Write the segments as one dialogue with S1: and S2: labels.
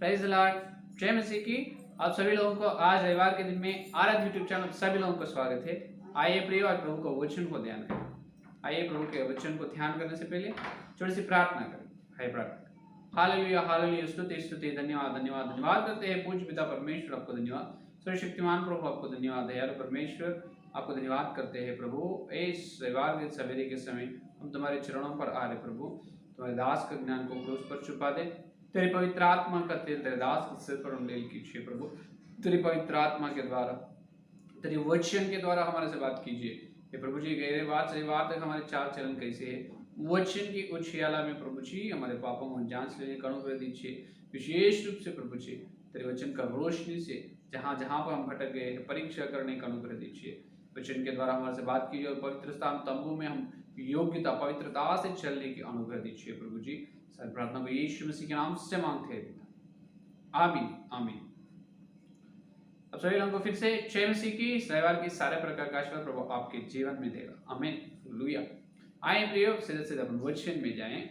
S1: Praise the Lord, जय मसीह की। आप सभी लोगों को आज रविवार के दिन में आराध्य यूट्यूब चैनल सभी लोगों को स्वागत है। आइए प्रिय और प्रभु को वचन को ध्यान करें। आइए प्रभु के वचन को ध्यान करने से पहले थोड़ी सी प्रार्थना करें। हाय प्रार्थना। हालेलुया हालेलुया, स्तुति स्तुति, धन्यवाद धन्यवाद धन्यवाद करते हैं पूज्य पिता परमेश्वर, आपको धन्यवाद। सर्वशक्तिमान प्रभु आपको धन्यवाद। दयालु परमेश्वर आपको धन्यवाद करते हैं प्रभु। इस रविवार के सवेरे के समय हम तुम्हारे चरणों पर आ रहे प्रभु। तुम्हारे दास का ज्ञान को क्रूस पर छुपा दे। तेरे पवित्र आत्मा का तेल तेरे दास के सिर पर उंडेल कीजिए प्रभु। तेरी पवित्र आत्मा के द्वारा, तेरे वचन के द्वारा हमारे से बात कीजिए। ये प्रभु जी गहरे बात से बात तक हमारे चाल चलन कैसे है, वचन की उछियाला में प्रभु जी हमारे पापों को जांच लेने का अनुग्रह दीजिए। विशेष रूप से प्रभु जी तेरे वचन का रोशनी से जहाँ जहाँ पर हम भटक गए परीक्षा करने का अनुग्रह दीजिए। वचन के द्वारा हमारे से बात कीजिए और पवित्र स्थान तंबू में हम योग्यता पवित्रता से चलने की अनुग्रह दीजिए प्रभु जी। सारी प्रार्थना को यीशु मसीह के नाम से मांगते हैं पिता, आमीन आमीन। अब सभी लोगों को फिर से जय मसीह की। रविवार की सारे प्रकार का आशीर्वाद प्रभु आपके जीवन में देगा, आमीन हालेलुया। आइए प्रियो सीधे सीधे अपन वचन में जाएं।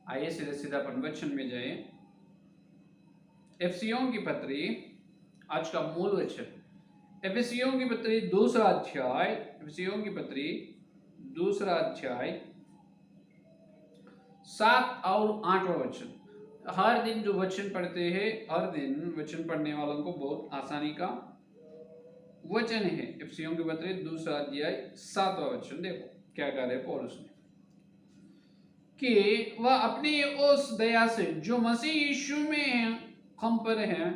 S1: आइए सीधे सीधे अपन वचन में जाएं। एफिसियों की पत्री, आज का मूल वचन एफिसियों की पत्री दूसरा अध्याय, एफिसियों की पत्री दूसरा अध्याय 7 और 8 वचन। हर दिन जो वचन पढ़ते हैं, हर दिन वचन पढ़ने वालों को बहुत आसानी का वचन है। एफिसियों की पत्री दूसरा अध्याय 7वां वचन देखो क्या कह रहे पौलुस ने कि वह अपनी उस दया से जो मसीह यीशु में हम पर है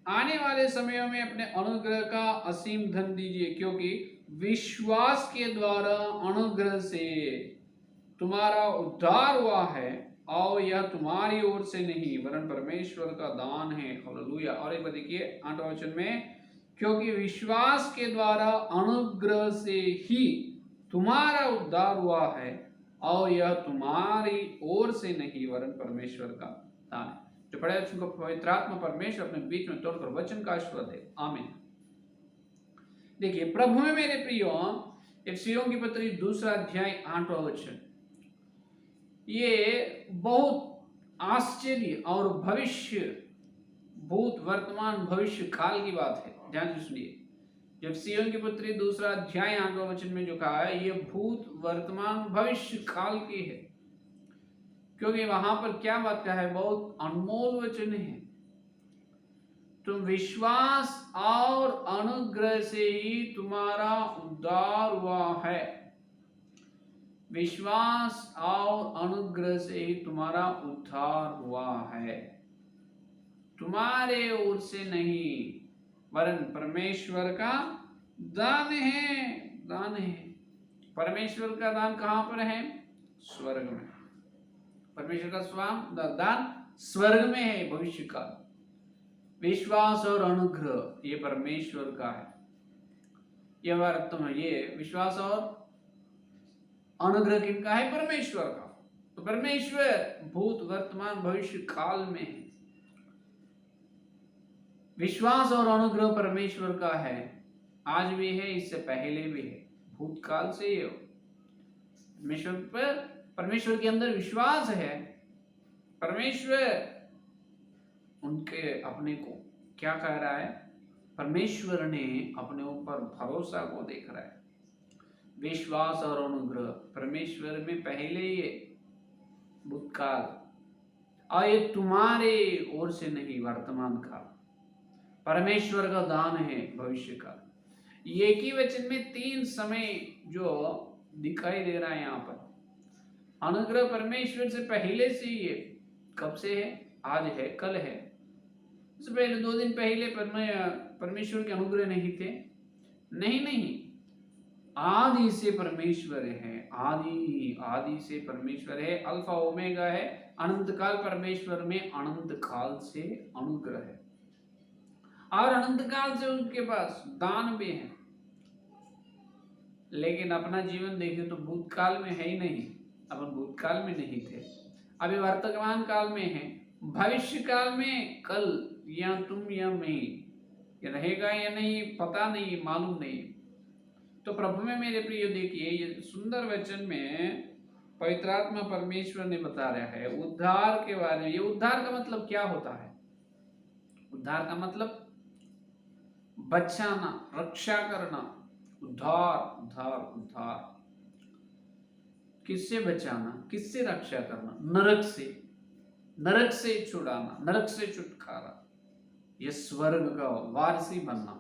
S1: आने वाले समयों में अपने अनुग्रह का असीम धन दीजिए, क्योंकि विश्वास के द्वारा अनुग्रह से तुम्हारा उद्धार हुआ है और यह तुम्हारी ओर से नहीं वरन परमेश्वर का दान है। हालेलुया। और एक बार देखिए 8वां वचन में, क्योंकि विश्वास के द्वारा अनुग्रह से ही तुम्हारा उद्धार हुआ है और यह तुम्हारी ओर से नहीं वरन परमेश्वर का दान है। जो पढ़े उनको पवित्र आत्मा परमेश्वर अपने बीच में तोड़कर वचन का आशीर्वाद दे, आमीन। देखिए प्रभु में मेरे प्रियो, एफिसियों की पत्री दूसरा अध्याय 8वां वचन, ये बहुत आश्चर्य और भविष्य, भूत वर्तमान भविष्य काल की बात है। ध्यान से सुनिए। एफिसियों की पत्री दूसरा अध्याय 8वां वचन में जो कहा है ये भूत वर्तमान भविष्य काल की है, क्योंकि वहां पर क्या बात कहा है, बहुत अनमोल वचन है। तुम विश्वास और अनुग्रह से ही तुम्हारा उद्धार हुआ है। विश्वास और अनुग्रह से ही तुम्हारा उद्धार हुआ है, तुम्हारे ओर से नहीं वरन परमेश्वर का दान है। दान है। परमेश्वर का दान कहां पर है? स्वर्ग में। परमेश्वर का दान स्वर्ग में है भविष्य का। विश्वास और अनुग्रह ये परमेश्वर का है। ये वास्तव में ये विश्वास और अनुग्रह किनका है? परमेश्वर का। तो परमेश्वर भूत वर्तमान भविष्य काल में है। विश्वास और अनुग्रह परमेश्वर का है, आज भी है, इससे पहले भी है, भूतकाल से ही हो। परमेश्वर पर, परमेश्वर के अंदर विश्वास है। परमेश्वर उनके अपने को क्या कह रहा है? परमेश्वर ने अपने ऊपर भरोसा को देख रहा है। विश्वास और अनुग्रह परमेश्वर में पहले ही है, भूतकाल, और ये तुम्हारे ओर से नहीं वर्तमान काल। परमेश्वर का दान है भविष्य का। ये की वचन में 3 समय जो दिखाई दे रहा है यहाँ पर। अनुग्रह परमेश्वर से पहले से ही है। कब से है? आज है, कल है। इससे पहले 2 दिन पहले परमेश्वर के अनुग्रह नहीं थे? नहीं, आदि से परमेश्वर है। आदि से परमेश्वर है, अल्फा ओमेगा है। अनंत काल परमेश्वर में अनंत काल से अनुग्रह है और अनंत काल से उनके पास दान भी है। लेकिन अपना जीवन देखें तो भूतकाल में है ही नहीं। अपन भूतकाल में नहीं थे, अभी वर्तमान काल में है। भविष्य काल में कल या तुम या मैं, ये रहेगा या नहीं पता नहीं, मालूम नहीं। तो प्रभु में मेरे प्रिय देखिए ये सुंदर वचन में पवित्र आत्मा परमेश्वर ने बता रहा है उद्धार के बारे में। ये उद्धार का मतलब क्या होता है? उद्धार का मतलब बचाना, रक्षा करना। उद्धार उद्धार उद्धार, किससे बचाना, किससे रक्षा करना? नरक से छुड़ाना, नरक से छुटकारा। ये स्वर्ग का वारसी बनना,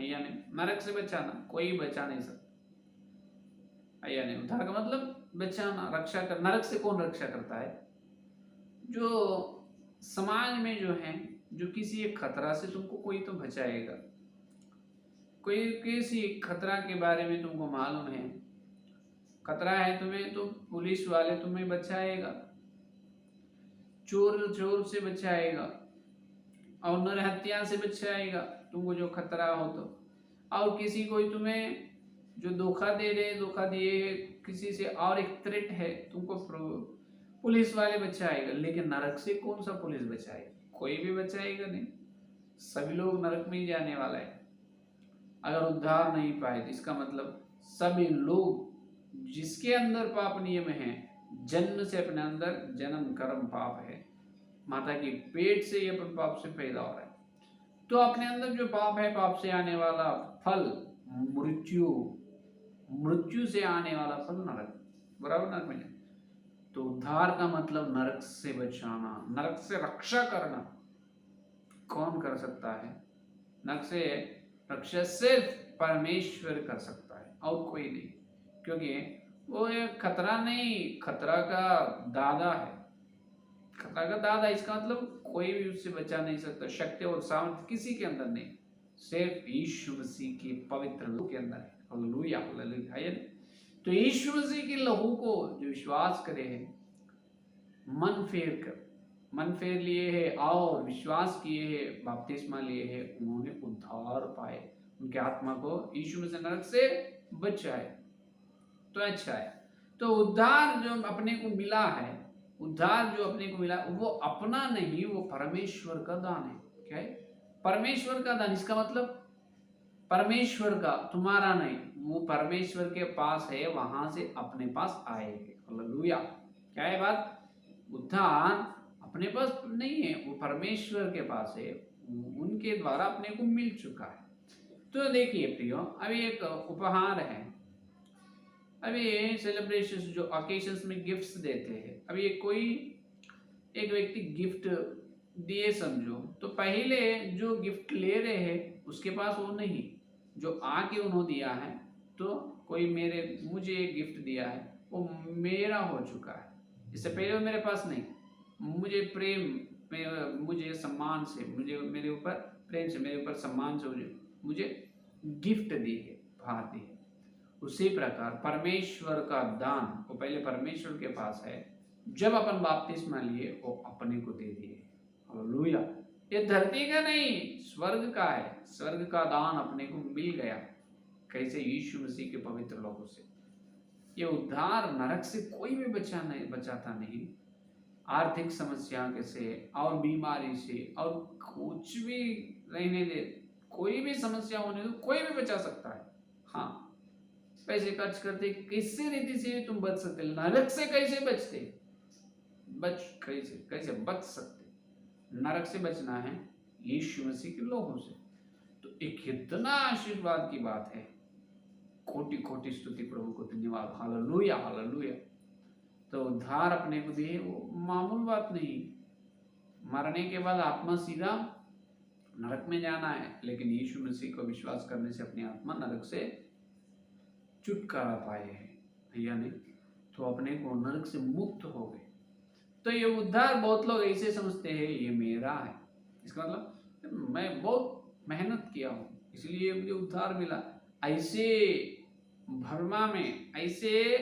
S1: यानी नरक से बचाना। कोई बचा नहीं सकता, यानी उद्धार का मतलब बचाना, रक्षा कर। नरक से कौन रक्षा करता है? जो समाज में जो है, जो किसी एक खतरा से तुमको कोई तो बचाएगा। कोई किसी खतरा के बारे में तुमको मालूम है, खतरा है तुम्हें, तो पुलिस वाले तुम्हें बचाएगा, चोर से बचाएगा, और नरहत्या से बचाएगा तुमको जो खतरा हो तो। और किसी कोई तुम्हें जो धोखा दिए किसी से, और एक थ्रेट है तुमको, पुलिस वाले बचाएगा। लेकिन नरक से कौन सा पुलिस बचाएगा? कोई भी बचाएगा नहीं। सभी लोग नरक में ही जाने वाला है अगर उद्धार नहीं पाए। तो इसका मतलब सभी लोग जिसके अंदर पाप नियम है, जन्म से अपने अंदर जन्म कर्म पाप है, माता की पेट से ये अपन पाप से पैदा हो रहा है, तो अपने अंदर जो पाप है, पाप से आने वाला फल मृत्यु से आने वाला फल नरक, बराबर नरक में। तो उद्धार का मतलब नरक से बचाना, नरक से रक्षा करना। कौन कर सकता है? नरक से रक्षा सिर्फ परमेश्वर कर सकता है और कोई नहीं, क्योंकि वो एक खतरा नहीं, खतरा का दादा है। खतरा का दादा, इसका मतलब कोई भी उससे बचा नहीं सकता। शक्ति और सामर्थ्य किसी के अंदर नहीं, सिर्फ यीशु मसीह के पवित्र लहू के अंदर है। Hallelujah hallelujah. तो यीशु मसीह के लहू को जो विश्वास करे है, मन फेर लिए है और विश्वास किए है, बपतिस्मा लिए है, उन्होंने उद्धार पाए। उनके आत्मा को यीशु मसीह नरक से बचाए। तो अच्छा है। तो उद्धार जो अपने को मिला है, उद्धार जो अपने को मिला, वो अपना नहीं, वो परमेश्वर का दान है। क्या है? परमेश्वर का दान। इसका मतलब परमेश्वर का, तुम्हारा नहीं। वो परमेश्वर के पास है, वहां से अपने पास आएंगे। हालेलुया। क्या है बात? उद्धार अपने पास नहीं है, वो परमेश्वर के पास है, उनके द्वारा अपने को मिल चुका है। तो देखिए प्रियो, अभी एक उपहार है। अभी सेलिब्रेशंस जो ओकेशंस में गिफ्ट्स देते हैं, अभी कोई एक व्यक्ति गिफ्ट दिए समझो, तो पहले जो गिफ्ट ले रहे हैं उसके पास वो नहीं, जो आके उन्होंने दिया है, तो कोई मुझे एक गिफ्ट दिया है, वो मेरा हो चुका है। इससे पहले वो मेरे पास नहीं, मुझे प्रेम, मुझे सम्मान से, मुझे मेरे ऊपर प्रेम से, मेरे ऊपर सम्मान से मुझे गिफ्ट दी है, उपहार दी है। उसी प्रकार परमेश्वर का दान वो पहले परमेश्वर के पास है, जब अपन बपतिस्मा लिए वो अपने को दे दिए। हालेलुया। ये धरती का नहीं, स्वर्ग का है। स्वर्ग का दान अपने को मिल गया। कैसे? यीशु मसीह के पवित्र लोगों से। ये उद्धार नरक से कोई भी बचाता नहीं। आर्थिक समस्या से और बीमारी से और कुछ भी रहने दे, कोई भी समस्या होने दो, कोई भी बचा सकता है। हाँ, पैसे खर्च करते किसी रीति से तुम बच सकते। नरक से कैसे बचते? कैसे बच सकते? नरक से बचना है यीशु मसीह के लोगों से। तो एक कितना आशीर्वाद की बात है। कोटि कोटि स्तुति प्रभु को, धन्यवाद। Hallelujah hallelujah. तो उद्धार अपने को दिए, वो मामूल बात नहीं। मरने के बाद आत्मा सीधा नरक में जाना है, लेकिन यीशु मसीह को विश्वास करने से अपनी आत्मा नरक से छुटकारा पाए हैं, यानी तो अपने को नरक से मुक्त हो गए। तो ये उद्धार बहुत लोग ऐसे समझते हैं ये मेरा है। इसका मतलब मैं बहुत मेहनत किया हूँ इसलिए मुझे उद्धार मिला। ऐसे भरमा में, ऐसे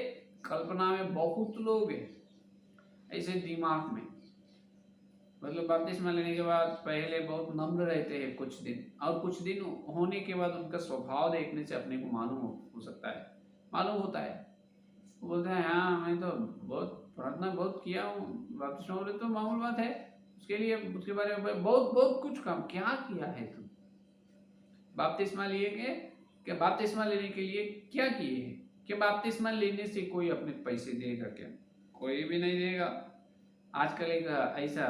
S1: कल्पना में बहुत लोग हैं, ऐसे दिमाग में। मतलब बपतिस्मा लेने के बाद पहले बहुत नम्र रहते हैं कुछ दिन, और कुछ दिन होने के बाद उनका स्वभाव देखने से अपने को मालूम हो सकता है, मालूम होता है। वो बोलते हैं हाँ मैं तो बहुत प्रार्थना बहुत किया हूँ, बपतिस्मा बोले तो मामूल बात है, उसके लिए उसके बारे में बहुत बहुत कुछ काम क्या किया है तुम। बपतिस्मा लिए के बपतिस्मा लेने के लिए क्या किए है? कि बपतिस्मा लेने से कोई अपने पैसे देगा क्या? कोई भी नहीं देगा। आजकल एक ऐसा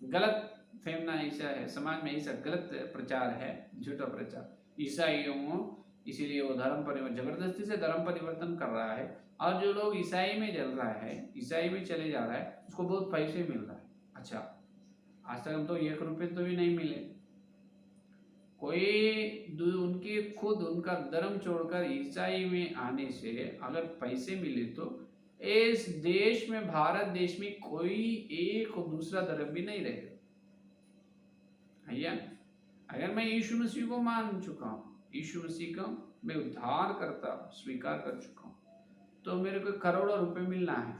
S1: गलत फहमना ऐसा है समाज में, ऐसा गलत प्रचार है, झूठा प्रचार ईसाइयों, इसीलिए वो धर्म परिवर्तन, जबरदस्ती से धर्म परिवर्तन कर रहा है। और जो लोग ईसाई में जल रहा है, ईसाई में चले जा रहा है, उसको बहुत पैसे मिल रहा है। अच्छा, आज तक हम तो 1 रुपये तो भी नहीं मिले। कोई उनके खुद उनका धर्म छोड़कर ईसाई में आने से अगर पैसे मिले तो इस देश में, भारत देश में कोई एक दूसरा धर्म भी नहीं रहेगा भैया। अगर मैं यीशु मसीह को मान चुका हूँ, यीशु मसीह का मैं उद्धार करता स्वीकार कर चुका हूँ, तो मेरे को करोड़ों रुपए मिलना है,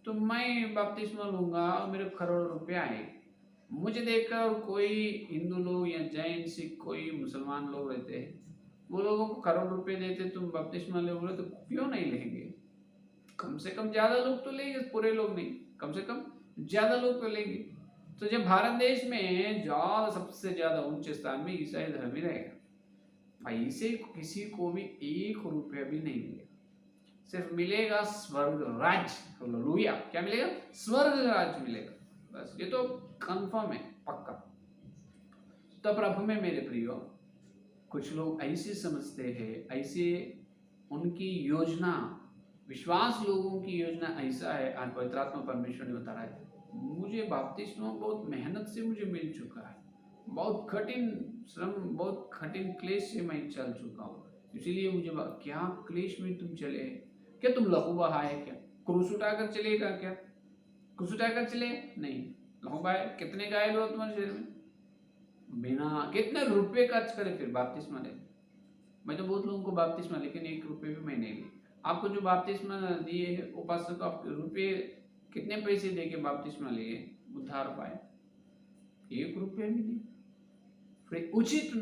S1: तो मैं बपतिस्मा लूंगा और मेरे करोड़ों रुपए आएंगे। मुझे देखकर कोई हिंदू लोग या जैन सिख कोई मुसलमान लोग रहते हैं, वो लोगों को करोड़ रुपए देते, तुम बपतिस्मा लोगे तो क्यों नहीं लेंगे? कम से कम ज्यादा लोग तो लेंगे, पूरे लोग नहीं, कम से कम ज्यादा लोग तो लेंगे। तो जब भारत देश में ज्यादा सबसे ज्यादा ऊंचे स्थान में ईसाई धर्म ही रहेगा, पैसे किसी को भी 1 रुपया भी नहीं मिलेगा, सिर्फ मिलेगा स्वर्ग राज्य। हालेलुया, क्या मिलेगा? स्वर्ग राज्य मिलेगा, बस। ये तो कंफर्म है, पक्का। तो प्रभु में मेरे प्रियो, कुछ लोग ऐसे समझते हैं, ऐसे उनकी योजना, विश्वास लोगों की योजना ऐसा है। आज पवित्र आत्मा परमेश्वर ने बता रहा है, मुझे बपतिस्मा बहुत मेहनत से मुझे मिल चुका है, बहुत कठिन श्रम, बहुत कठिन क्लेश से मैं चल चुका हूँ, इसीलिए मुझे क्या क्लेश में तुम चले? क्या तुम लहू बहाए? क्या क्रूस उठाकर चलेगा? क्या क्रूस उठाकर चले? नहीं, लहू बहाए। कितने गायब हो तुम्हारे शरीर में? बिना कितने रुपए खर्च करे फिर बपतिस्मा ले? मैं तो बहुत लोगों को बपतिस्मा, लेकिन 1 रुपये भी मैं नहीं ली। आपको जो बपतिस्मा दिए है उपासक को, आप रुपये कितने पैसे दे के बपतिस्मा लिए, उद्धार पाए? 1 रुपये भी नहीं। फिर उचित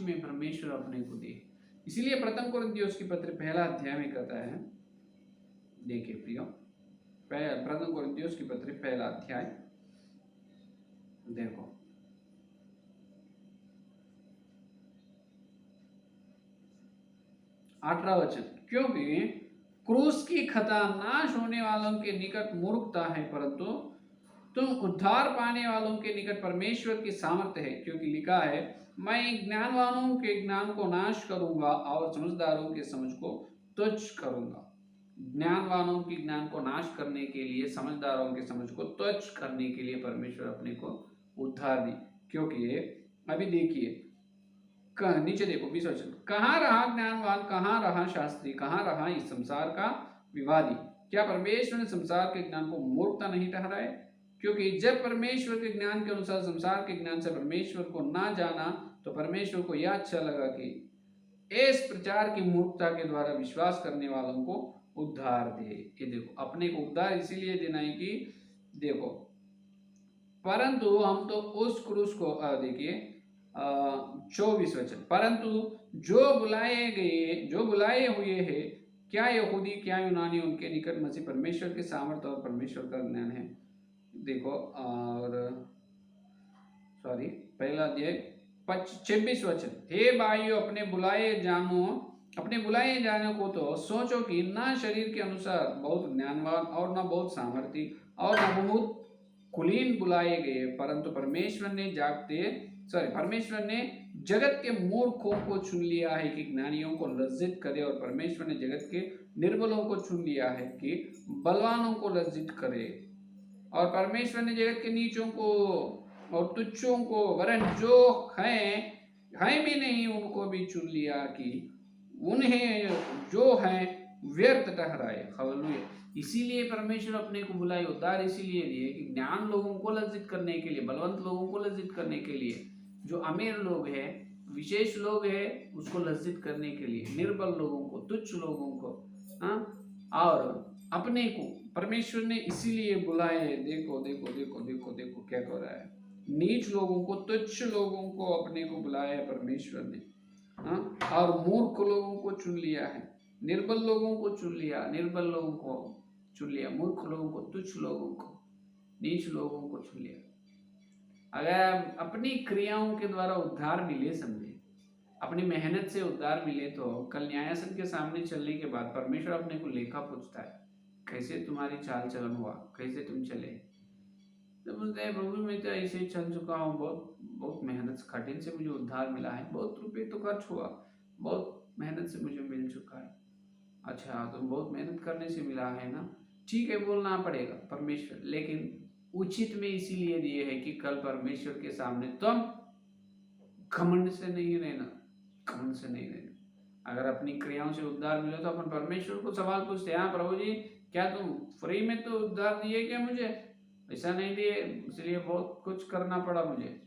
S1: में परमेश्वर अपने को दे। इसीलिए प्रथम कोरिन्थियों की पत्र 1 अध्याय में कहता है, देखिए प्रियो, प्रथम कोरिन्थियों की पत्र 1 अध्याय देखो, 18 वचन, क्योंकि क्रूस की खता नाश होने वालों के निकट मूर्खता है, परंतु तुम उद्धार पाने वालों के निकट परमेश्वर की सामर्थ्य है। क्योंकि लिखा है, मैं ज्ञानवानों के ज्ञान को नाश करूंगा और समझदारों के समझ को तुच्छ करूंगा। ज्ञानवानों के ज्ञान को नाश करने के लिए, समझदारों के समझ को तुच्छ करने के लिए परमेश्वर अपने को उद्धार दी। क्योंकि अभी देखिए नीचे देखो 20 वचन, कहाँ रहा ज्ञानवान, कहाँ रहा शास्त्री, कहाँ रहा इस संसार का विवादी? क्या परमेश्वर ने संसार के ज्ञान को मूर्खता नहीं ठहराया? क्योंकि जब परमेश्वर के ज्ञान के अनुसार संसार के ज्ञान से परमेश्वर को ना जाना, तो परमेश्वर को यह अच्छा लगा कि इस प्रचार की मूर्खता के द्वारा विश्वास करने वालों को उद्धार दे। ये देखो, अपने को उद्धार इसीलिए देना है कि देखो, परंतु हम तो उस क्रूस को देखिए 24 वचन, परंतु जो बुलाए हुए हैं, क्या यहूदी क्या यूनानी, उनके निकट मसीह परमेश्वर के सामर्थ्य और परमेश्वर का ज्ञान है। देखो, और सॉरी 1 अध्याय 26 वचन, हे भाइयों, अपने बुलाए जाने को तो सोचो कि ना शरीर के अनुसार बहुत ज्ञानवान और ना बहुत सामर्थी और ना बहुत कुलीन बुलाए गए, परंतु परमेश्वर ने जगत के मूर्खों को चुन लिया है कि ज्ञानियों को लज्जित करे, और परमेश्वर ने जगत के निर्बलों को चुन लिया है कि बलवानों को लज्जित करे, और परमेश्वर ने जगत के नीचों को और तुच्छों को, वरन जो हैं भी नहीं उनको भी चुन लिया कि उन्हें जो है व्यर्थ ठहराए। हालेलुया। इसीलिए परमेश्वर अपने को बुलाए, उद्धार इसीलिए दिए कि ज्ञान लोगों को लज्जित करने के लिए, बलवंत लोगों को लज्जित करने के लिए, जो अमीर लोग हैं, विशेष लोग हैं, उसको लज्जित करने के लिए, निर्बल लोगों को, तुच्छ लोगों को, और अपने को परमेश्वर ने इसीलिए बुलाए। देखो देखो देखो देखो देखो क्या कर रहा है, नीच लोगों को, तुच्छ लोगों को अपने को बुलाया है परमेश्वर ने, और मूर्ख लोगों को चुन लिया है, निर्बल लोगों को चुन लिया, मूर्ख लोगों को, तुच्छ लोगों को, नीच लोगों को चुन लिया। अगर अपनी क्रियाओं के द्वारा उद्धार मिले, समझे, अपनी मेहनत से उद्धार मिले, तो कल न्यायासन के सामने चलने के बाद परमेश्वर अपने को लेखा पूछता है, कैसे तुम्हारी चाल चलन हुआ, कैसे तुम चले। तो बोलते हैं प्रभु मैं तो ऐसे ही चल चुका हूँ, बहुत बहुत मेहनत कठिन से मुझे उद्धार मिला है, बहुत रुपये तो खर्च हुआ, बहुत मेहनत से मुझे मिल चुका है। अच्छा तो बहुत मेहनत करने से मिला है ना, ठीक है बोलना पड़ेगा परमेश्वर, लेकिन उचित में इसीलिए दिए है कि कल परमेश्वर के सामने तुम घमंड से नहीं रहना, घमंड से नहीं रहना। अगर अपनी क्रियाओं से उद्धार मिले तो अपन परमेश्वर को सवाल पूछते हैं, हाँ प्रभु जी क्या तुम फ्री में तो उद्धार दिए क्या मुझे, ऐसा नहीं दिए, इसलिए बहुत कुछ करना पड़ा मुझे।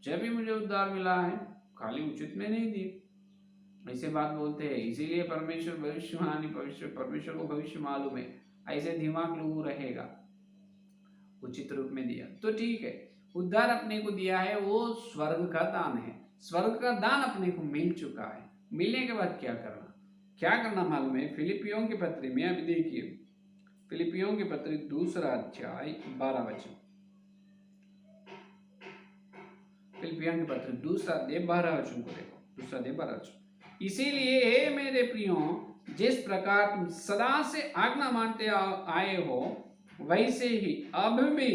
S1: जब भी मुझे उद्धार मिला है खाली उचित में नहीं दिए, ऐसे बात बोलते हैं। इसीलिए परमेश्वर भविष्यवाणी, परमेश्वर को भविष्य मालूम है, ऐसे दिमाग लोगों रहेगा। उचित रूप में दिया तो ठीक है, उद्धार अपने को दिया है, वो स्वर्ग का दान है, स्वर्ग का दान अपने को मिल चुका है। मिलने के बाद क्या करना, क्या करना मालूम है। फिलिपियों के पत्र में अभी देखिए, फिलिपियों के पत्र 2 अध्याय 12 वचन, फिलिपियों के पत्र 2 अध्याय 12 वचन को देखो, 2 अध्याय 12 वचन। इसीलिए हे मेरे प्रियो, जिस प्रकार तुम सदा से आज्ञा मानते आए हो, वैसे ही अब भी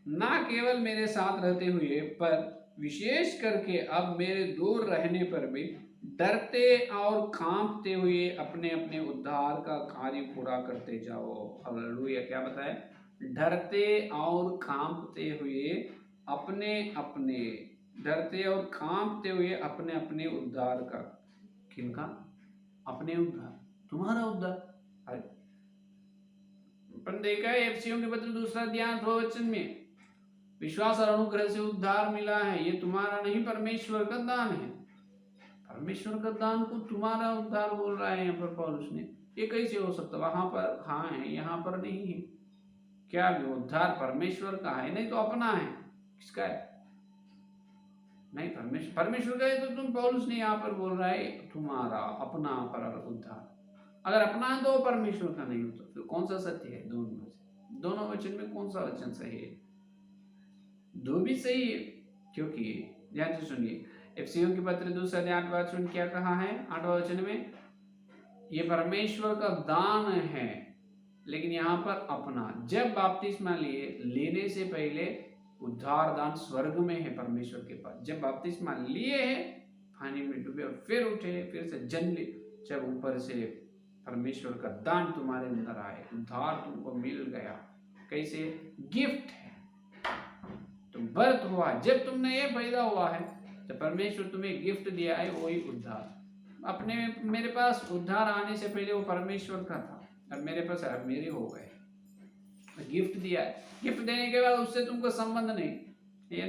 S1: ना केवल मेरे साथ रहते हुए पर विशेष करके अब मेरे दूर रहने पर भी डरते और कांपते हुए अपने अपने उद्धार का कार्य पूरा करते जाओ। हालेलुया। क्या बताए, डरते और कांपते हुए अपने अपने, डरते और कांपते हुए अपने अपने उद्धार का, किनका, अपने उद्धार, तुम्हारा उद्धार। अपन देखा है एफसीओं के पत्र 2 अध्याय 8 वचन में, विश्वास और अनुग्रह से उद्धार मिला है, ये तुम्हारा नहीं परमेश्वर का दान है। परमेश्वर का दान को तुम्हारा उद्धार बोल रहा है यहाँ पर पौलुस ने, ये कैसे हो सकता, वहां पर हाँ है यहाँ पर नहीं है। क्या उद्धार परमेश्वर का है, नहीं तो अपना है, किसका है, नहीं परमेश्वर का है। तो तुम पौलुस ने यहाँ पर बोल रहा है तुम्हारा अपना पर उद्धार, अगर अपना है तो परमेश्वर का नहीं होता, फिर कौन सा सत्य है, दोनों वचन में कौन सा वचन सही है, दो भी सही है। क्योंकि ध्यान से सुनिए, एफसीओं के पत्र 2 अध्याय 8 वचन क्या कहा है, 8वां वचन में, ये परमेश्वर का दान है, लेकिन यहाँ पर अपना। जब बपतिस्मा लेने से पहले उद्धार दान स्वर्ग में है परमेश्वर के पास, जब बपतिस्मा लिए है, पानी में डूबे और फिर उठे, फिर से जन्म ले, जब ऊपर से परमेश्वर का दान तुम्हारे अंदर आए, उद्धार तुमको मिल गया, कैसे, गिफ्ट है, तुम बर्थ हुआ, जब तुमने ये पैदा हुआ है, जब परमेश्वर तुम्हें गिफ्ट दिया है, वही उद्धार। अपने मेरे पास उद्धार आने से पहले वो परमेश्वर का था, अब मेरे पास अब मेरे हो गए, गिफ्ट दिया है। गिफ्ट देने के बाद उससे तुमको संबंध नहीं,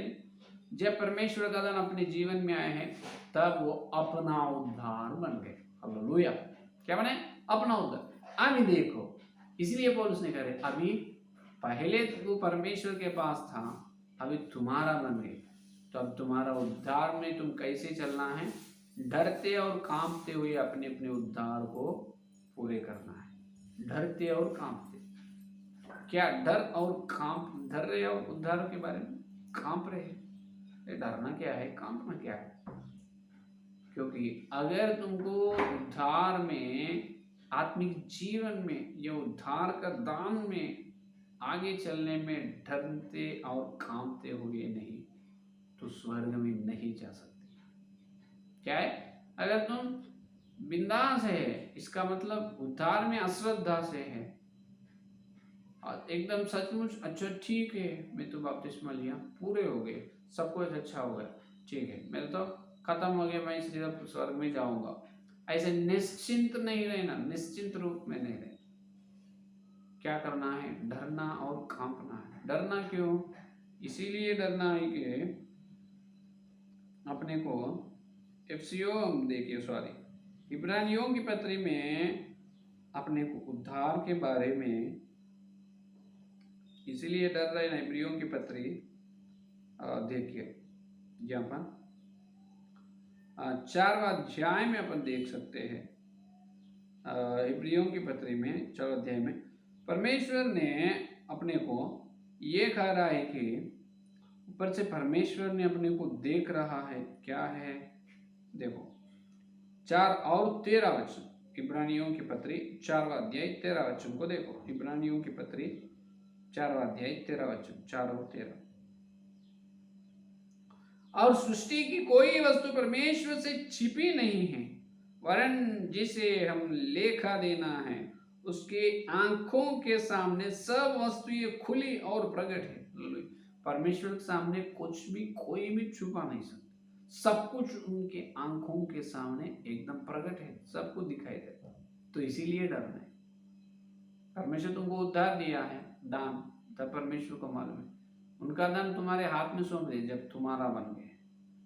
S1: जब परमेश्वर का दान अपने जीवन में आए हैं तब वो अपना उद्धार बन गए। हालेलुया। क्या बने, अपना उद्धार। अभी देखो, इसलिए पौलुस ने कहा अभी पहले तो परमेश्वर के पास था, अभी तुम्हारा बन गए, तो अब तुम्हारा उद्धार में तुम कैसे चलना है, डरते और कांपते हुए अपने अपने उद्धार को पूरे करना है। डरते और कांपते, क्या डर और कांप, डर रहे और उद्धार के बारे में कांप रहे, डरना क्या है, कांपना क्या है। क्योंकि अगर तुमको उद्धार में, आत्मिक जीवन में, ये उद्धार का दान में आगे चलने में डरते और कांपते हुए नहीं, तो स्वर्ग में नहीं जा सकते। क्या है, अगर तुम बिंदास है, इसका मतलब उद्धार में अश्रद्धा से है, एकदम सचमुच अच्छा ठीक है, मैं तो बपतिस्मा लिया, पूरे हो गए, सब कुछ अच्छा हो गया, ठीक है, मेरा तो खत्म हो गया, मैं इसलिए स्वर्ग में जाऊंगा, ऐसे निश्चिंत नहीं रहना, निश्चिंत रूप में नहीं रहना। क्या करना है, डरना और कांपना है। डरना क्यों, इसीलिए डरना है कि अपने को एफसीओ देखिए, सॉरी, इब्रानियों की पत्री में अपने को उद्धार के बारे में इसीलिए डर रहे हैं। इब्रियों की पत्री देखिए, यहाँ पर 4वां अध्याय में अपन देख सकते हैं, इब्रियों की पत्री में 4 अध्याय में परमेश्वर ने अपने को ये कह रहा है कि ऊपर से परमेश्वर ने अपने को देख रहा है, क्या है, देखो 4 और 13 वचन, इब्रानियों की पत्री 4वां अध्याय 13 वचन को देखो। इब्रानियों की पत्री 4वां अध्याय 13 वचन, 4 और 13। और सृष्टि की कोई वस्तु परमेश्वर से छिपी नहीं है, वरन जिसे हम लेखा देना है उसके आंखों के सामने सब वस्तुएं खुली और प्रकट है। परमेश्वर के सामने कुछ भी कोई भी छुपा नहीं सकता, सब कुछ उनके आंखों के सामने एकदम प्रकट है, सबको दिखाई देता है। तो इसीलिए डरना है। परमेश्वर तुमको उद्धार दिया है, दान, तब परमेश्वर को मालूम है उनका दान तुम्हारे हाथ में सौंप दे जब तुम्हारा बन गए,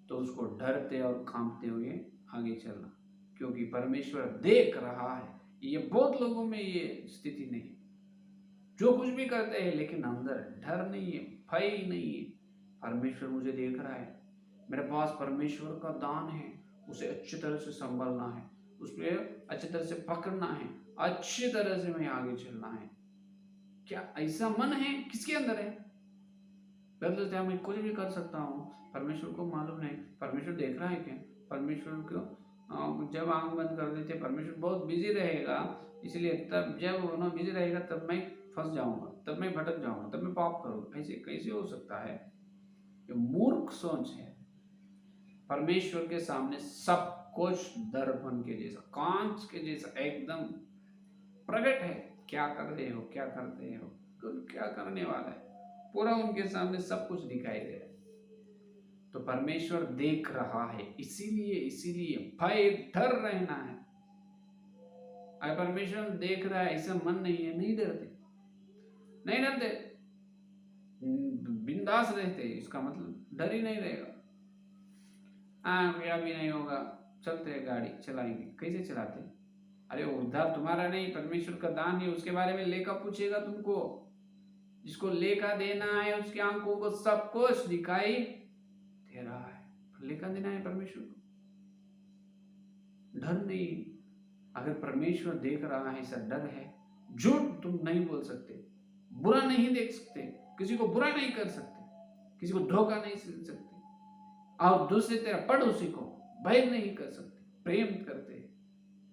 S1: तो उसको डरते और कांपते हुए आगे चलना, क्योंकि परमेश्वर देख रहा है। ये बहुत लोगों में ये स्थिति नहीं है, जो कुछ भी करते हैं लेकिन अंदर डर नहीं है, भय नहीं है। परमेश्वर मुझे देख रहा है, मेरे पास परमेश्वर का दान है, उसे अच्छी तरह से संभालना है, उसमें अच्छी तरह से पकड़ना है, अच्छी तरह से मैं आगे चलना है। क्या ऐसा मन है? किसके अंदर है? लगता है मैं कुछ भी कर सकता हूँ, परमेश्वर को मालूम नहीं। परमेश्वर देख रहा है क्या? परमेश्वर को जब आंख बंद कर देते, परमेश्वर बहुत बिजी रहेगा, इसलिए तब जब वो बिजी रहेगा तब मैं फंस जाऊंगा, तब मैं भटक जाऊंगा, तब मैं पाप करूंगा। ऐसे कैसे हो सकता है? ये मूर्ख सोच है। परमेश्वर के सामने सब कुछ दर्पण के जैसा, कांच के जैसा एकदम प्रकट है। क्या कर रहे हो, क्या करते हो, क्या करने वाला है, पूरा उनके सामने सब कुछ दिखाई दे रहा है। तो परमेश्वर देख रहा है, इसीलिए भय डर रहना है। अगर परमेश्वर देख रहा है, ऐसा मन नहीं है, नहीं डरते, नहीं डरते, बिंदास रहते, इसका मतलब डर ही नहीं रहेगा। क्या भी नहीं होगा, चलते हैं, गाड़ी चलाएंगे। कैसे चलाते? अरे उद्धार तुम्हारा नहीं, परमेश्वर का दान है, उसके बारे में लेखा पूछेगा तुमको। जिसको लेखा देना है उसकी आंखों को सब कुछ दिखाई दे रहा है, लेखा देना है परमेश्वर को। डर नहीं। अगर परमेश्वर देख रहा है, ऐसा डर है, झूठ तुम नहीं बोल सकते, बुरा नहीं देख सकते, किसी को बुरा नहीं कर सकते, किसी को धोखा नहीं दे सकते, और दूसरे तेरा पड़ोसी को भय नहीं कर सकते, प्रेम करते।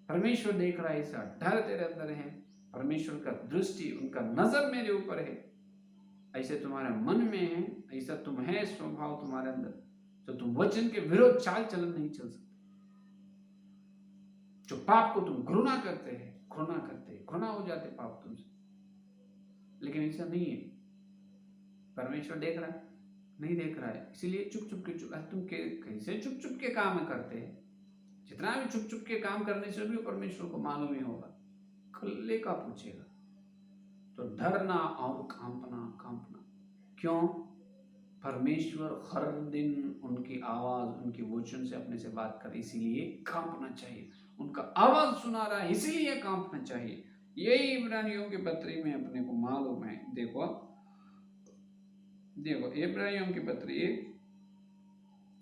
S1: परमेश्वर देख रहा है, ऐसा डर तेरे अंदर है, परमेश्वर का दृष्टि, उनका नजर मेरे ऊपर है, ऐसे तुम्हारे मन में है, ऐसा तुम है स्वभाव तुम्हारे अंदर, तो तुम वचन के विरोध चाल चलन नहीं चल सकते। जो पाप को तुम घृणा करते हैं, घृणा हो जाते पाप तुमसे, लेकिन ऐसा नहीं है। परमेश्वर देख रहा है, नहीं देख रहा है, इसीलिए चुप चुप के तुम कैसे चुप चुप के काम करते हैं? जितना भी चुप चुप के काम करने से भी परमेश्वर को मालूम ही होगा, खुले का पूछेगा। तो डरना और कांपना क्यों? परमेश्वर हर दिन उनकी आवाज, उनके वचन से अपने से बात कर, इसीलिए कांपना चाहिए। उनका आवाज सुना रहा है, इसीलिए कांपना चाहिए। यही इब्रानियों की पत्री में अपने को मालूम है। देखो इब्रानियों की पत्री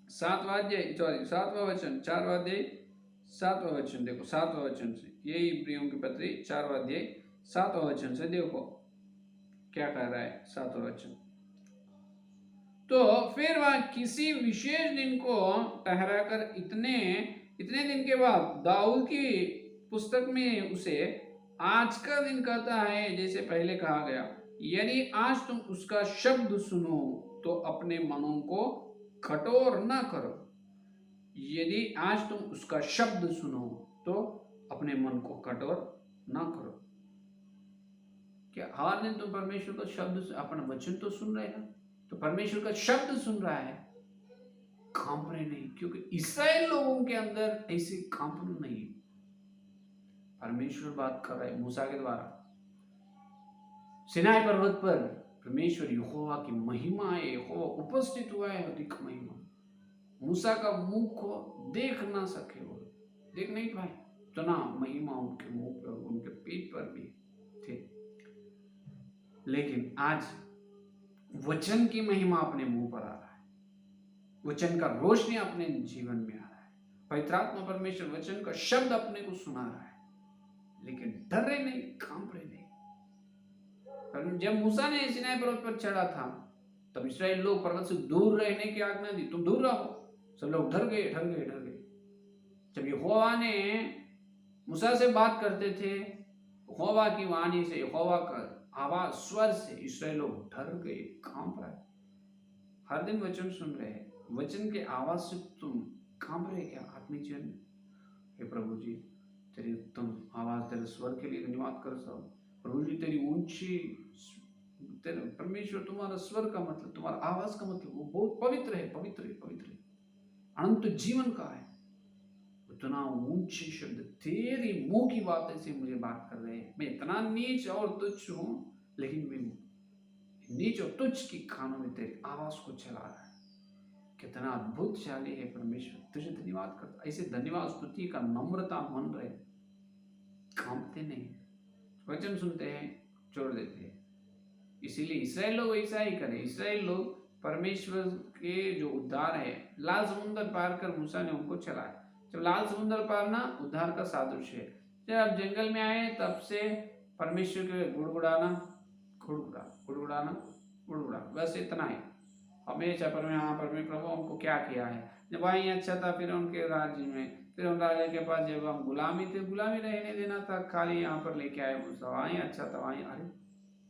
S1: 7वां अध्याय 7वां वचन, 4वां अध्याय 7वां वचन, देखो 7वां वचन से, यही इब्रानियों की पत्री 4वां अध्याय 7वां वचन से देखो क्या कह रहा है 7वां वचन। तो फिर वह किसी विशेष दिन को ठहराकर इतने दिन के बाद दाऊद की पुस्तक में उसे आज का दिन कहता है, जैसे पहले कहा गया, यदि आज तुम उसका शब्द सुनो तो अपने मनों को कठोर न करो। यदि आज तुम उसका शब्द सुनो तो अपने मन को कठोर न करो। क्या हर दिन तुम परमेश्वर का शब्द, अपना वचन तो सुन रहे हो, तो परमेश्वर का शब्द सुन रहा है, कांप रहे नहीं, क्योंकि इस्राएल लोगों के अंदर ऐसे कांपना नहीं। परमेश्वर बात कर रहा है मूसा के द्वारा। सिनाई पर्वत पर परमेश्वर यहोवा की महिमा है, यहोवा उपस्थित हुआ है, अधिक महिमा। मूसा का मुंह को देख ना सके, वो देख नहीं पाए, तो ना महिमा उनके मुंह पर, उनके पेट पर भी थे। लेकिन आज वचन की महिमा अपने मुंह पर आ रहा है, वचन का रोशनी अपने जीवन में आ रहा है, पवित्र आत्मा परमेश्वर वचन का शब्द अपने को सुना रहा है, लेकिन डर रहे नहीं, कांप रहे नहीं। जब मूसा ने सिनाई पर्वत पर चढ़ा था, तब इस्राएल लोग पर्वत से दूर रहने की आज्ञा दी, तुम दूर रहो। सब लोग डर गए। जब यहोवा ने मूसा से बात करते थे, यहोवा की वाणी से, यहोवा का आवाज स्वर से इसराइल लोग डर गए, कांप रहे। हर दिन वचन सुन रहे हैं, वचन के आवाज से तुम कांप रहे क्या आत्मिक जीवन में? हे प्रभु जी, तेरी उत्तम आवाज, तेरे स्वर के लिए धन्यवाद करता हूँ। प्रभु जी, तेरी ऊंची, तेरे परमेश्वर, तुम्हारा स्वर का मतलब, तुम्हारा आवाज का मतलब वो बहुत पवित्र है, पवित्र है, पवित्र है, अनंत जीवन का है। उतना ऊंचे शब्द तेरी मुंह की बातें से मुझे बात कर रहे हैं। मैं इतना नीच और तुच्छ हूं, लेकिन मैं नीच और तुच्छ की कानों में तेरी आवाज को चला रहा है। कितना अद्भुतशाली है परमेश्वर, तुझे धन्यवाद करता। ऐसे धन्यवाद स्तुति का नम्रता मन रहे, कांपते नहीं, वचन सुनते हैं, छोड़ देते हैं। इसीलिए इसराइल लोग ऐसा ही करे। इसराइल लोग परमेश्वर के जो उद्धार है, लाल समुद्र पार कर मूसा ने उनको चलाया। जब लाल समुद्र पार ना उद्धार का सादृश्य है। जब जंगल में आए तब से परमेश्वर के गुड़गुड़ाना, गुड़गुड़ाना, बस इतना ही। हमेशा प्रभु हमको क्या किया है। जब वहीं अच्छा था, फिर उनके राज्य में, फिर उन राजा के पास जब हम गुलामी थे, गुलामी रहने देना था, खाली यहाँ पर लेके आए मूसा, वहीं अच्छा था, वहीं। अरे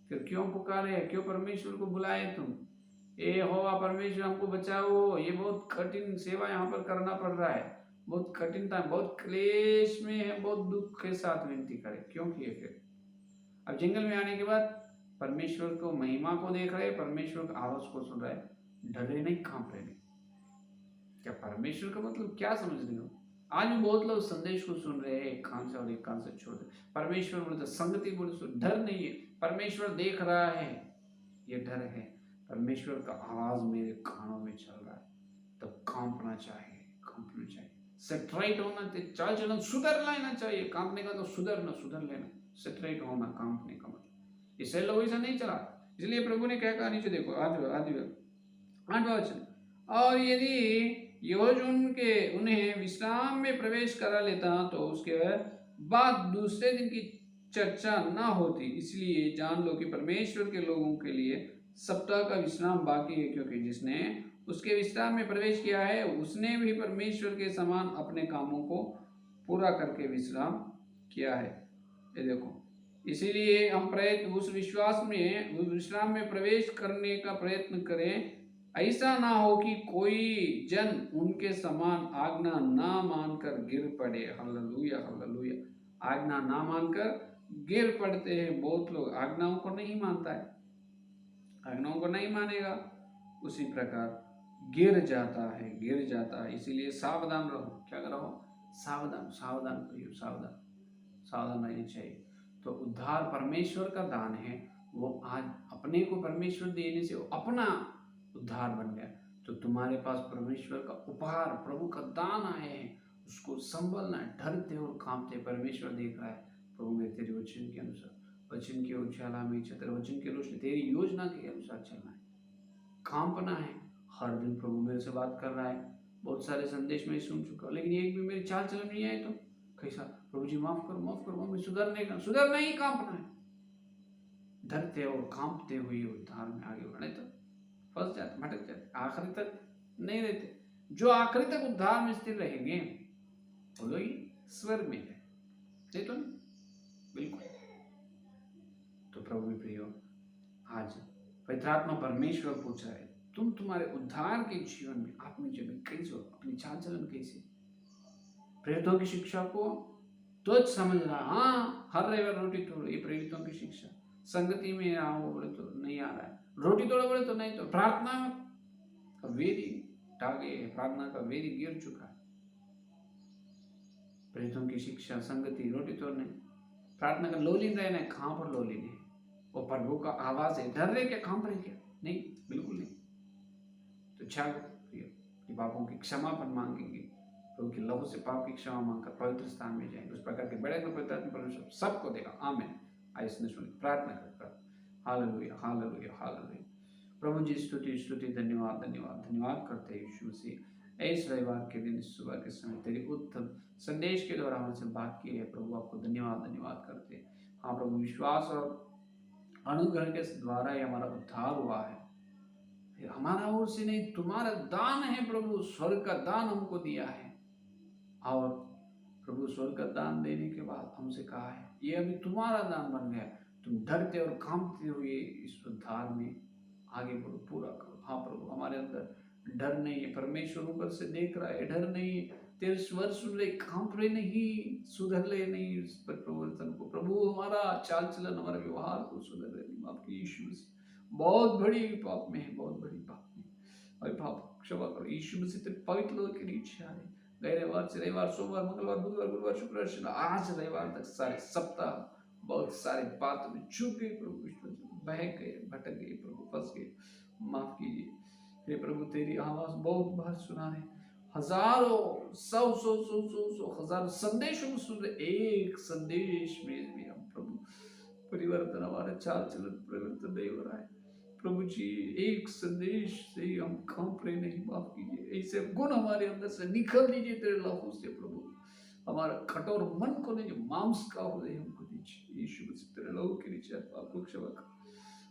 S1: फिर क्यों पुकारे, क्यों परमेश्वर को बुलाए तुम? ए होवा परमेश्वर हमको बचाओ, ये बहुत कठिन सेवा यहाँ पर करना पड़ रहा है, बहुत कठिनता, बहुत क्लेश में है, बहुत दुख के साथ विनती करे। क्यों किए फिर? अब जंगल में आने के बाद परमेश्वर को, महिमा को देख रहे, परमेश्वर की आवाज को सुन रहे, डरे नहीं, कांप रहे नहीं। क्या परमेश्वर का मतलब क्या समझ रहे हो? आज भी बहुत लोग संदेश को सुन रहे हैं, एक कान से और एक कान से छोड़ रहे। परमेश्वर बोलते, संगति बोलते, डर नहीं है, परमेश्वर देख रहा है, ये डर है। परमेश्वर का आवाज मेरे कानों में चल रहा है, तब कांपना चाहिए, कांपना चाहिए, सेटराइट होना चाहिए, चाल चलन सुधर लेना चाहिए। कांपने का तो सुधरना, सुधर लेना, सेटराइट होना, कांपने का मतलब। इससे लोग ऐसा नहीं चला। इसलिए प्रभु ने क्या कहा, नीचे देखो, आठवां वचन, और यदि योजुन के उन्हें विश्राम में प्रवेश करा लेता तो उसके बाद दूसरे दिन की चर्चा ना होती। इसलिए जान लो कि परमेश्वर के लोगों के लिए सप्ताह का विश्राम बाकी है, क्योंकि जिसने उसके विश्राम में प्रवेश किया है उसने भी परमेश्वर के समान अपने कामों को पूरा करके विश्राम किया है। ये देखो, इसीलिए हम प्रयत्न उस विश्वास में, उस विश्राम में प्रवेश करने का प्रयत्न करें। ऐसा ना हो कि कोई जन उनके समान आज्ञा ना मानकर गिर पड़े। Hallelujah, hallelujah. आज्ञा ना मानकर गिर पड़ते हैं बहुत लोग। आज्ञाओं को नहीं मानता है, आज्ञाओं को नहीं मानेगा, उसी प्रकार गिर जाता है, गिर जाता है। इसीलिए सावधान रहो। क्या रहो? सावधान, सावधान करिए, सावधान, सावधान रहनी चाहिए। तो उद्धार परमेश्वर का दान है। वो आज अपने को परमेश्वर देने से वो अपना उद्धार बन गया। तो तुम्हारे पास परमेश्वर का उपहार, प्रभु का दान आए हैं, उसको संभलना है। डरते और कांपते, परमेश्वर देख रहा है, प्रभु मैं तेरे वचन के अनुसार, वचन के उजाला में, तेरे वचन के रोशनी, तेरी योजना के अनुसार चलना है, कांपना है। हर दिन प्रभु मेरे से बात कर रहा है। बहुत सारे संदेश मैं सुन चुका हूँ, लेकिन एक भी मेरी चाल चलन नहीं आए तो कैसा? प्रभु जी माफ करो, माफ करो, मैं सुधरना ही कांपना है। डरते और कांपते हुए उद्धार में आगे बढ़े तो फंस जाते, भटक जाते, आखिरी तक नहीं रहते। जो आखिरी तक उद्धार में स्थिर रहेंगे वो लोग ही स्वर्ग में जाए, नहीं तो नहीं, बिल्कुल। तो प्रभु प्रियो, आज पवित्र आत्मा परमेश्वर पूछ रहा है, तुम तुम्हारे उद्धार के जीवन में, आत्मिक जीवन में कैसे हो? अपनी चाल चलन कैसे? प्रेरितों की शिक्षा को तुच्छ समझ रहा, हाँ हर रविवार रोटी तोड़ो, ये प्रेरितों की शिक्षा। संगति में आओ बोले तो नहीं आ रहा है, रोटी तोड़ो बोले तो नहीं, तो प्रार्थना का वेदी टागे, प्रार्थना का वेदी गिर चुका है। प्रेरितों की शिक्षा, संगति, रोटी तोड़ने, प्रार्थना का लोलीन रहना है। कहाँ पर लोलीन है? वो प्रभु का आवाज है, डर रहे क्या, कांप रहे क्या? नहीं, बिल्कुल नहीं। तो जागो कि पापों की क्षमापन मांगेंगे, प्रभु के लहू से पाप की क्षमा मांगकर पवित्र स्थान में जाएंगे। उस प्रकार के बड़े पवित्र परमेश्वर सबको देगा। आमीन। आइए सुन प्रार्थना कर। Hallelujah, hallelujah, hallelujah. प्रभु जी स्तुति, स्तुति, धन्यवाद, धन्यवाद, धन्यवाद करते हैं यीशु मसीह। इस रविवार के दिन, इस सुबह के समय तेरी उत्तम संदेश के द्वारा हमसे बात की है प्रभु, आपको धन्यवाद, धन्यवाद करते हैं। हाँ प्रभु, विश्वास और अनुग्रह के द्वारा ही हमारा उद्धार हुआ है, हमारा ओर से नहीं, तुम्हारा दान है प्रभु, स्वर्ग का दान हमको दिया है। और प्रभु स्वर्ग का दान देने के बाद हमसे कहा है ये अभी तुम्हारा दान बन गया, तुम डरते और कांपते हुए इस उद्धार में आगे बढ़ो, पूरा करो। हाँ प्रभु, हमारे अंदर डर नहीं है, परमेश्वर ऊपर से देख रहा है, डर नहीं, तेरे स्वर सुन रहे, कांप रहे नहीं, सुधर ले नहीं उस पर प्रवर्तन को। प्रभु हमारा चाल चलन, हमारा व्यवहार को सुधर रहे नहीं। आपकी यीशु मसीह बहुत बड़ी पाप में है, बहुत बड़ी पाप में, और पाप क्षमा करो यीशु मसीह, तेरे पवित्र लोग के नीचे आ रहे। गए रविवार से रविवार, सोमवार, मंगलवार, बुधवार, गुरुवार, शुक्रवार, शनिवार, आज रविवार तक सारे सप्ताह बहुत सारे बातों में चूक गए प्रभु, बह गए, भटक गए प्रभु, फंस गए, माफ कीजिए हे प्रभु। तेरी आवाज बहुत बार सुना है, हजारों, सौ सौ सौ सौ सौ हजारों संदेशों में सुन रहे, एक संदेश में भी हम प्रभु परिवर्तन, हमारा चाल चलन परिवर्तन नहीं हो रहा है प्रभु जी। एक संदेश से ही हम कांप रहे नहीं, माफ कीजिए, ऐसे गुण हमारे अंदर से निकल दीजिए तेरे लहू से प्रभु। हमारा कठोर मन को नहीं, जो मांस का हृदय हमको दीजिए यीशु मसीह, तेरे लहू के नीचे आपको क्षमा कर।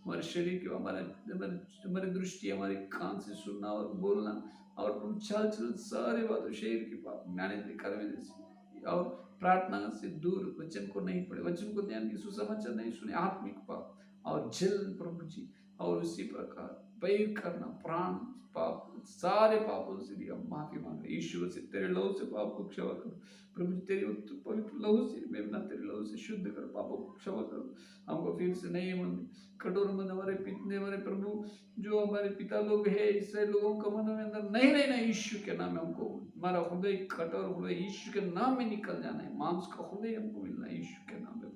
S1: हमारे शरीर के, हमारे दृष्टि, हमारे कान से सुनना और बोलना और चाल चलन सारे बातों शरीर के पाप ज्ञानेंद्रिय कर्म से और प्रार्थना से दूर, वचन को नहीं पढ़े, वचन को ध्यान की सुसमाचार नहीं सुने, आत्मिक पाप और जल प्रभु जी, और उसी प्रकार पैर करना, प्राण पाप, सारे पापों से भी हम माफी मांगे यीशु से, तेरे लहू से पाप को क्षमा करो प्रभु जी, तेरे पवित्र लहू से, मेमना तेरे लहू से शुद्ध कर, पापों को क्षमा करो हमको फिर से नहीं मन कठोर मन हमारे पितने, हमारे प्रभु जो हमारे पिता लोग है, इससे लोगों का मन में अंदर नहीं रहना यीशु के नाम में, हमको हमारा हृदय कठोर हृदय यीशु के नाम में निकल जाना है, मांस का हृदय हमको मिलना है यीशु के नाम में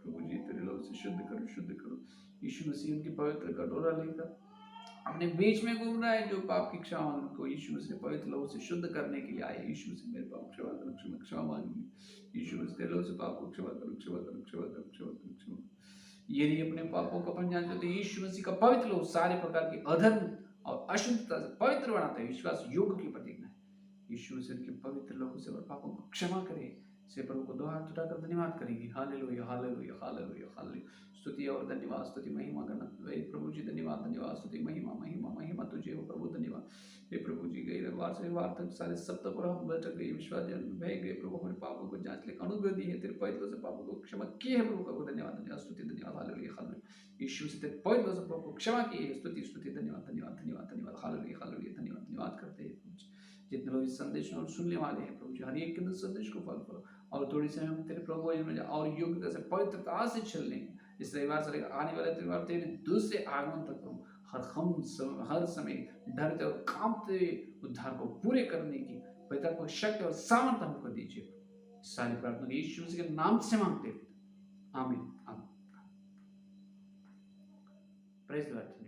S1: प्रभु जी, तेरे लहू से शुद्ध करो, शुद्ध करो। यीशु मसीह उनकी पवित्र कटोरा लेकर अपने बीच में घूम रहा है, जो पाप की क्षमा उनको यीशु मसीह पवित्र लहू से शुद्ध करने के लिए आए। यीशु मसीह मेरे पाप क्षमा करो, क्षमा मांगिए यीशु मसीह, तेरे लहू से पाप को क्षमा करो, क्षमा करो, क्षमा करो, क्षमा करो, क्षमा करो। यदि अपने पापों का अपन जानते तो यीशु मसीह का पवित्र लहू सारे प्रकार के अधर्म और अशुद्धता से पवित्र बनाता है, विश्वास योग की प्रतिज्ञा है। यीशु मसीह के पवित्र लहू से पापों को क्षमा करे से प्रभु को दो हाथ उठाकर धन्यवाद करेंगे। Hallelujah, hallelujah, hallelujah, hallelujah. स्तुति और धन्यवाद, स्तुति महिमा करना प्रभु जी, धन्यवाद, धन्यवाद, स्तुति महिमा, महिमा, महिमा तुझे हो प्रभु, धन्यवाद हे प्रभु जी। गई रविवार से रविवार तक सारे सप्ताह पर हम भटक गए, विश्वास बह गए प्रभु, हमारे पापों को जांच ले, अनुग्रह दी है, तेरे पवित्र से पापों को क्षमा किए है प्रभु, प्रभु धन्यवाद, धन्यवाद, स्तुति, धन्यवाद, हालेलुया, हालेलुया। यीशु से तेरे पवित्र से पापों को क्षमा किए, स्तुति, स्तुति, धन्यवाद, धन्यवाद, धन्यवाद, धन्यवाद, हालेलुया, हालेलुया, धन्यवाद, धन्यवाद करते हैं प्रभु जी। जितने लोग इस संदेश में सुनने वाले हैं प्रभु जी, हर एक के संदेश को फल करो और थोड़ी से हम तेरे प्रभु में और योग्यता से, पवित्रता से चलने इस रविवार से आने वाले त्योहार तेरे दूसरे आगमन तक हम हर समय डरते और कांपते हुए उद्धार को पूरे करने की पवित्र शक्ति और सामर्थ्य हमको दीजिए। सारी प्रार्थना यीशु मसीह के नाम से मांगते हैं, आमीन, आमीन। Praise the Lord.